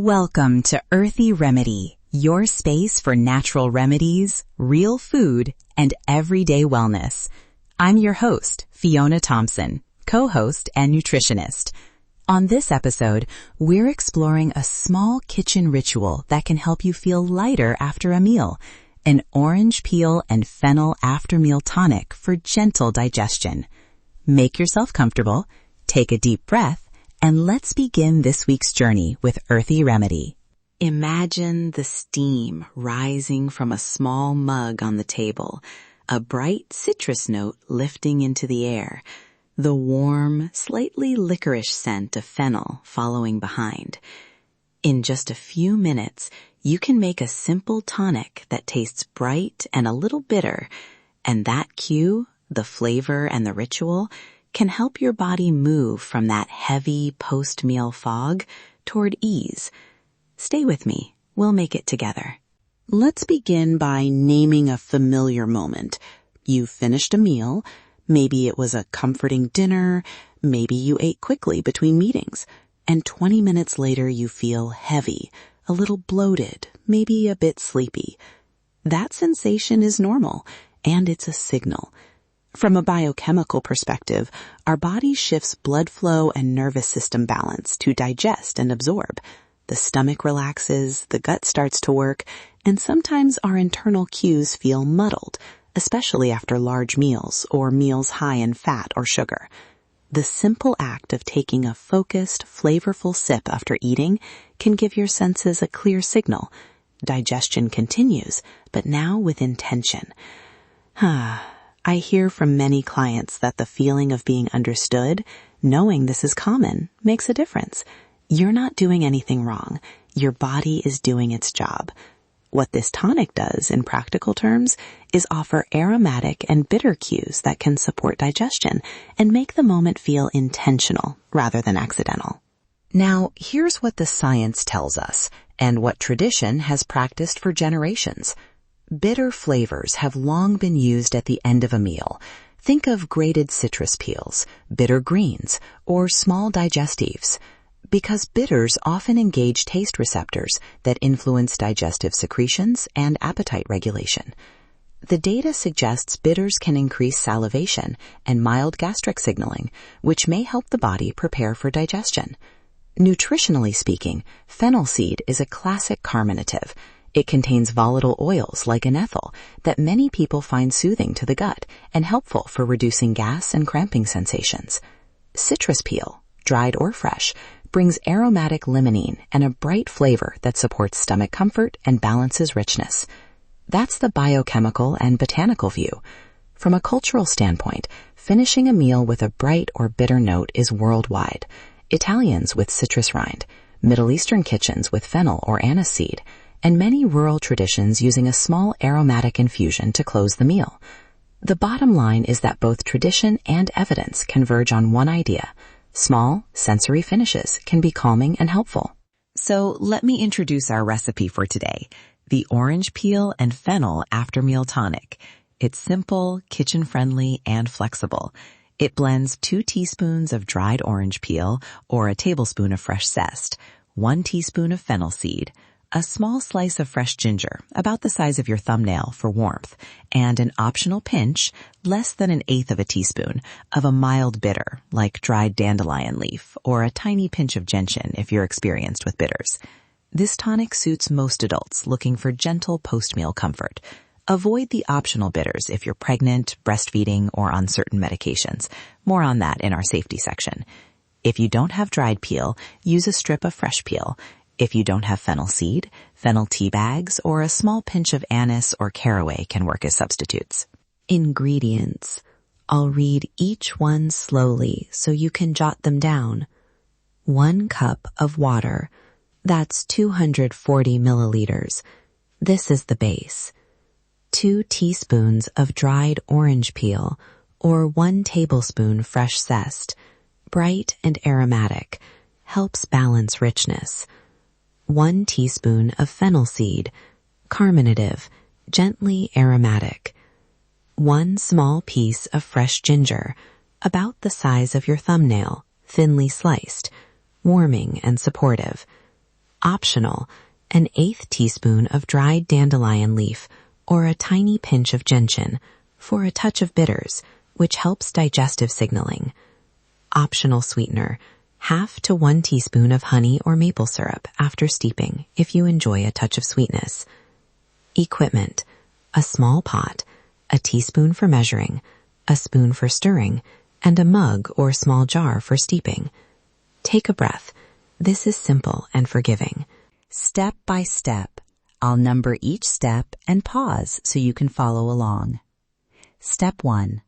Welcome to Earthy Remedy, your space for natural remedies, real food, and everyday wellness. I'm your host, Fiona Thompson, co-host and nutritionist. On this episode, we're exploring a small kitchen ritual that can help you feel lighter after a meal, an orange peel and fennel after-meal tonic for gentle digestion. Make yourself comfortable, take a deep breath, and let's begin this week's journey with Earthy Remedy. Imagine the steam rising from a small mug on the table, a bright citrus note lifting into the air, the warm, slightly licorice scent of fennel following behind. In just a few minutes, you can make a simple tonic that tastes bright and a little bitter, and that cue, the flavor and the ritual, can help your body move from that heavy post-meal fog toward ease. Stay with me. We'll make it together. Let's begin by naming a familiar moment. You finished a meal. Maybe it was a comforting dinner. Maybe you ate quickly between meetings. And 20 minutes later you feel heavy, a little bloated, maybe a bit sleepy. That sensation is normal, and it's a signal. From a biochemical perspective, our body shifts blood flow and nervous system balance to digest and absorb. The stomach relaxes, the gut starts to work, and sometimes our internal cues feel muddled, especially after large meals or meals high in fat or sugar. The simple act of taking a focused, flavorful sip after eating can give your senses a clear signal. Digestion continues, but now with intention. I hear from many clients that the feeling of being understood, knowing this is common, makes a difference. You're not doing anything wrong. Your body is doing its job. What this tonic does, in practical terms, is offer aromatic and bitter cues that can support digestion and make the moment feel intentional rather than accidental. Now, here's what the science tells us, and what tradition has practiced for generations. Bitter flavors have long been used at the end of a meal. Think of grated citrus peels, bitter greens, or small digestives. Because bitters often engage taste receptors that influence digestive secretions and appetite regulation. The data suggests bitters can increase salivation and mild gastric signaling, which may help the body prepare for digestion. Nutritionally speaking, fennel seed is a classic carminative. It contains volatile oils like an ethyl that many people find soothing to the gut and helpful for reducing gas and cramping sensations. Citrus peel, dried or fresh, brings aromatic limonene and a bright flavor that supports stomach comfort and balances richness. That's the biochemical and botanical view. From a cultural standpoint, finishing a meal with a bright or bitter note is worldwide. Italians with citrus rind, Middle Eastern kitchens with fennel or anise seed, and many rural traditions using a small aromatic infusion to close the meal. The bottom line is that both tradition and evidence converge on one idea. Small, sensory finishes can be calming and helpful. So let me introduce our recipe for today, the orange peel and fennel after-meal tonic. It's simple, kitchen-friendly, and flexible. It blends 2 teaspoons of dried orange peel or a tablespoon of fresh zest, 1 teaspoon of fennel seed, a small slice of fresh ginger, about the size of your thumbnail for warmth, and an optional pinch, less than 1/8 of a teaspoon, of a mild bitter, like dried dandelion leaf, or a tiny pinch of gentian if you're experienced with bitters. This tonic suits most adults looking for gentle post-meal comfort. Avoid the optional bitters if you're pregnant, breastfeeding, or on certain medications. More on that in our safety section. If you don't have dried peel, use a strip of fresh peel. If you don't have fennel seed, fennel tea bags, or a small pinch of anise or caraway can work as substitutes. Ingredients. I'll read each one slowly so you can jot them down. 1 cup of water. That's 240 milliliters. This is the base. 2 teaspoons of dried orange peel, or 1 tablespoon fresh zest. Bright and aromatic. Helps balance richness. 1 teaspoon of fennel seed, carminative, gently aromatic. 1 small piece of fresh ginger, about the size of your thumbnail, thinly sliced, warming and supportive. Optional, an 1/8 teaspoon of dried dandelion leaf or a tiny pinch of gentian for a touch of bitters, which helps digestive signaling. Optional sweetener, 1/2 to 1 teaspoon of honey or maple syrup after steeping if you enjoy a touch of sweetness. Equipment, a small pot, a teaspoon for measuring, a spoon for stirring, and a mug or small jar for steeping. Take a breath. This is simple and forgiving. Step by step, I'll number each step and pause so you can follow along. Step 1.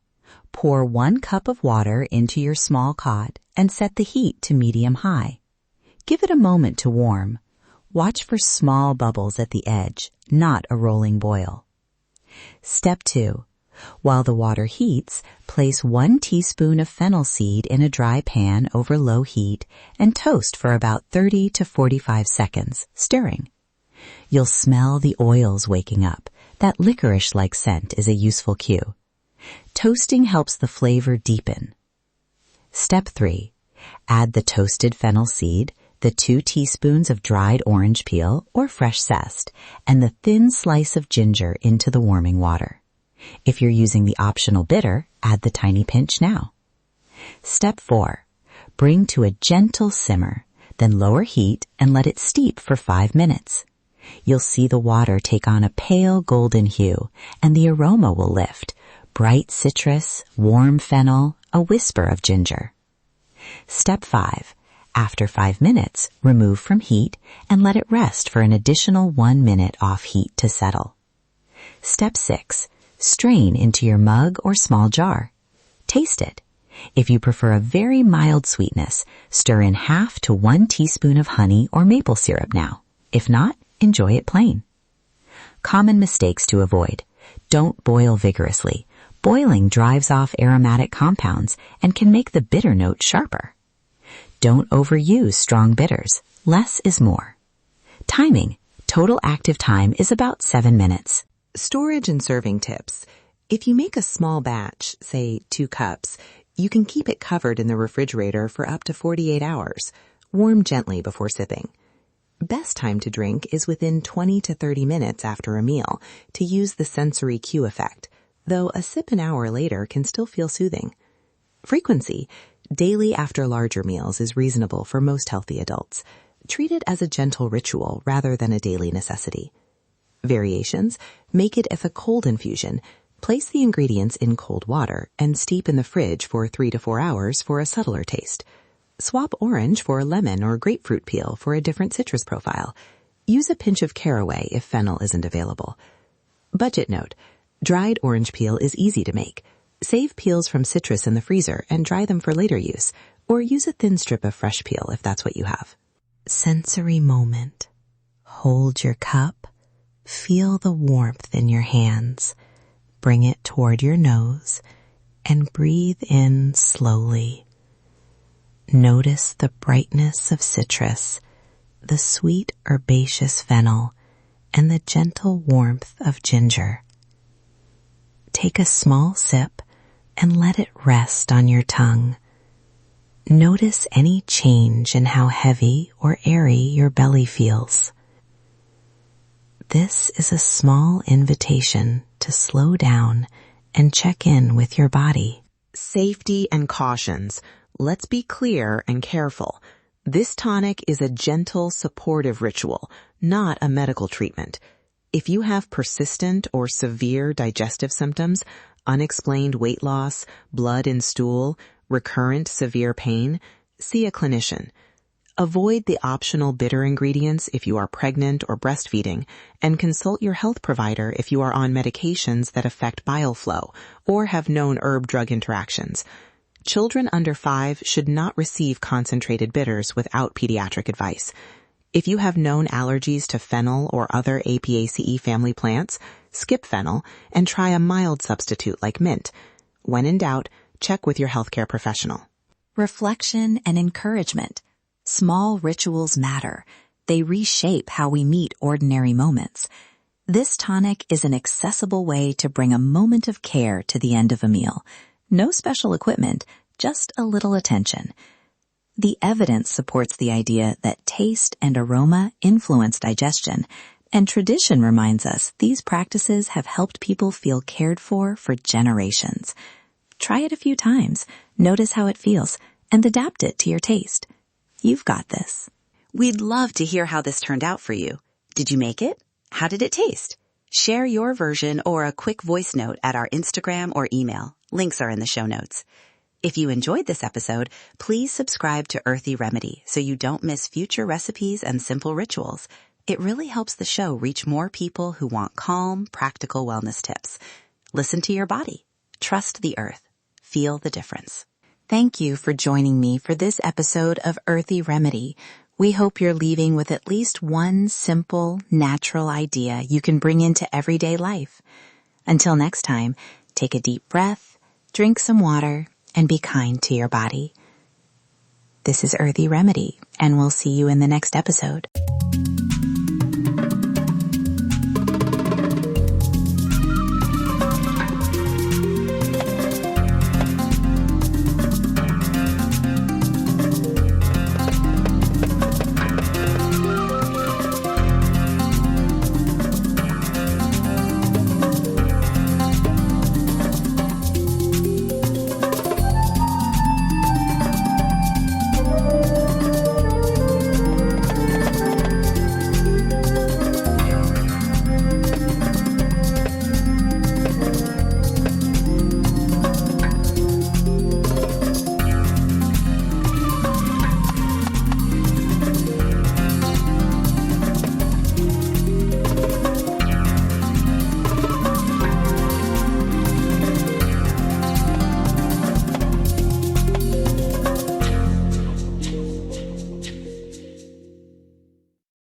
Pour 1 cup of water into your small cot and set the heat to medium-high. Give it a moment to warm. Watch for small bubbles at the edge, not a rolling boil. Step 2. While the water heats, place 1 teaspoon of fennel seed in a dry pan over low heat and toast for about 30 to 45 seconds, stirring. You'll smell the oils waking up. That licorice-like scent is a useful cue. Toasting helps the flavor deepen. Step 3. Add the toasted fennel seed, the 2 teaspoons of dried orange peel or fresh zest, and the thin slice of ginger into the warming water. If you're using the optional bitter, add the tiny pinch now. Step 4. Bring to a gentle simmer, then lower heat and let it steep for 5 minutes. You'll see the water take on a pale golden hue, and the aroma will lift. Bright citrus, warm fennel, a whisper of ginger. Step 5. After 5 minutes, remove from heat and let it rest for an additional 1 minute off heat to settle. Step 6. Strain into your mug or small jar. Taste it. If you prefer a very mild sweetness, stir in 1/2 to 1 teaspoon of honey or maple syrup now. If not, enjoy it plain. Common mistakes to avoid. Don't boil vigorously. Boiling drives off aromatic compounds and can make the bitter note sharper. Don't overuse strong bitters. Less is more. Timing. Total active time is about 7 minutes. Storage and serving tips. If you make a small batch, say 2 cups, you can keep it covered in the refrigerator for up to 48 hours. Warm gently before sipping. Best time to drink is within 20 to 30 minutes after a meal to use the sensory cue effect, though a sip an hour later can still feel soothing. Frequency. Daily after larger meals is reasonable for most healthy adults. Treat it as a gentle ritual rather than a daily necessity. Variations. Make it as a cold infusion. Place the ingredients in cold water and steep in the fridge for 3 to 4 hours for a subtler taste. Swap orange for a lemon or grapefruit peel for a different citrus profile. Use a pinch of caraway if fennel isn't available. Budget note. Dried orange peel is easy to make. Save peels from citrus in the freezer and dry them for later use, or use a thin strip of fresh peel if that's what you have. Sensory moment. Hold your cup. Feel the warmth in your hands. Bring it toward your nose and breathe in slowly. Notice the brightness of citrus, the sweet herbaceous fennel, and the gentle warmth of ginger. Take a small sip and let it rest on your tongue. Notice any change in how heavy or airy your belly feels. This is a small invitation to slow down and check in with your body. Safety and cautions. Let's be clear and careful. This tonic is a gentle, supportive ritual, not a medical treatment. If you have persistent or severe digestive symptoms, unexplained weight loss, blood in stool, recurrent severe pain, see a clinician. Avoid the optional bitter ingredients if you are pregnant or breastfeeding, and consult your health provider if you are on medications that affect bile flow or have known herb-drug interactions. Children under 5 should not receive concentrated bitters without pediatric advice. If you have known allergies to fennel or other Apiaceae family plants, skip fennel and try a mild substitute like mint. When in doubt, check with your healthcare professional. Reflection and encouragement. Small rituals matter. They reshape how we meet ordinary moments. This tonic is an accessible way to bring a moment of care to the end of a meal. No special equipment, just a little attention. The evidence supports the idea that taste and aroma influence digestion, and tradition reminds us these practices have helped people feel cared for generations. Try it a few times, notice how it feels, and adapt it to your taste. You've got this. We'd love to hear how this turned out for you. Did you make it? How did it taste? Share your version or a quick voice note at our Instagram or email. Links are in the show notes. If you enjoyed this episode, please subscribe to Earthy Remedy so you don't miss future recipes and simple rituals. It really helps the show reach more people who want calm, practical wellness tips. Listen to your body. Trust the earth. Feel the difference. Thank you for joining me for this episode of Earthy Remedy. We hope you're leaving with at least one simple, natural idea you can bring into everyday life. Until next time, take a deep breath, drink some water, and be kind to your body. This is Earthy Remedy, and we'll see you in the next episode.